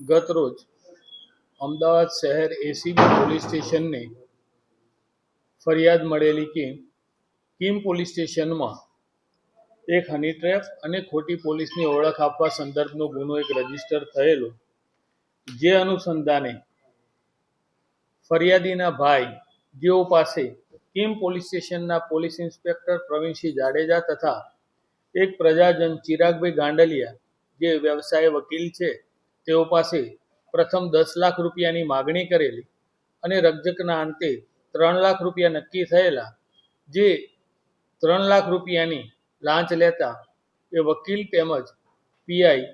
ગત રોજ અમદાવાદ શહેર એસીબી પોલીસ સ્ટેશનને ફરિયાદ મળેલી કે કિમ પોલીસ સ્ટેશનમાં એક હની ટ્રેપ અને ખોટી પોલીસની ઓળખ આપવા સંદર્ભનો ગુનો એક રજીસ્ટર થયેલો, જે અનુસંધાને ફરિયાદીના ભાઈ જેઓ પાસે કિમ પોલીસ સ્ટેશનના પોલીસ ઇન્સ્પેક્ટર પ્રવીણસિંહ જાડેજા તથા એક પ્રજાજન ચિરાગભાઈ ગાંડલિયા જે વ્યવસાય વકીલ છે તેઓ પાસે પ્રથમ 10 લાખ રૂપિયાની માગણી કરેલી અને રકઝકના અંતે 3 લાખ રૂપિયા નક્કી થયેલા, જે 3 લાખ રૂપિયાની લાંચ લેતા એ વકીલ તેમજ પીઆઈ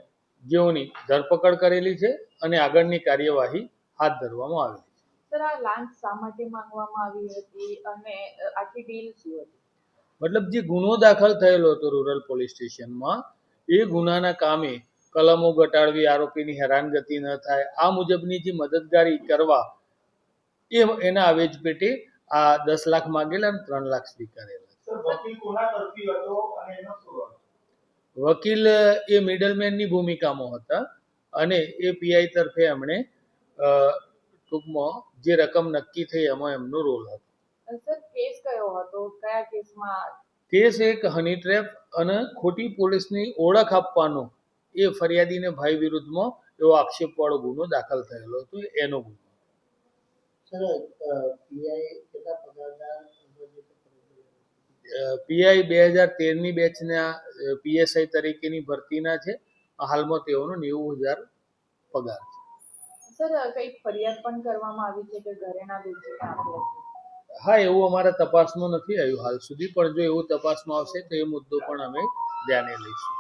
જેઓની ધરપકડ કરેલી છે અને આગળની કાર્યવાહી હાથ ધરવામાં આવેલી છે. સર, આ લાંચ શા માટે માંગવામાં આવી હતી અને આખી ડીલ શું હતી? મતલબ જે ગુનો દાખલ થયેલો હતો રૂરલ પોલીસ સ્ટેશનમાં, એ ગુનાના કામે કલમો ઘટાડવી, આરોપીની હેરાનગતિ ન થાય, આ મુજબની જે મદદગારી કરવા એના આવેજ પેટે આ 10 લાખ માંગેલા અને 3 લાખ સ્વીકારેલા. વકીલ એ મિડલમેનની ભૂમિકામાં હતા અને એ પીઆઈ તરફે એમણે ટૂંકમાં જે રકમ નક્કી થઈ એમાં એમનો રોલ હતો. સર, કેસ કયો હતો? કયા કેસમાં? કેસ એક હની ટ્રેપ અને ખોટી પોલીસની ઓળખ આપવાનો એ ફરિયાદીને ભાઈ વિરુદ્ધમાં એવો આક્ષેપવાળો ગુનો દાખલ થયેલો હતો, એનો ગુનો. પીઆઈ 2013ની બેચના પીએસઆઈ તરીકેની ભરતીના છે. હાલમાં તેઓનો 90,000 પગાર છે. સર, કઈ ફરિયાદ પણ કરવામાં આવી છે કે ઘરેણા વેચીને આપ્યા છે? હા, એવું અમારા તપાસમાં નથી આવ્યું હાલ સુધી, પણ જો એવું તપાસમાં આવશે તો એ મુદ્દો પણ અમે ધ્યાને લઈશું.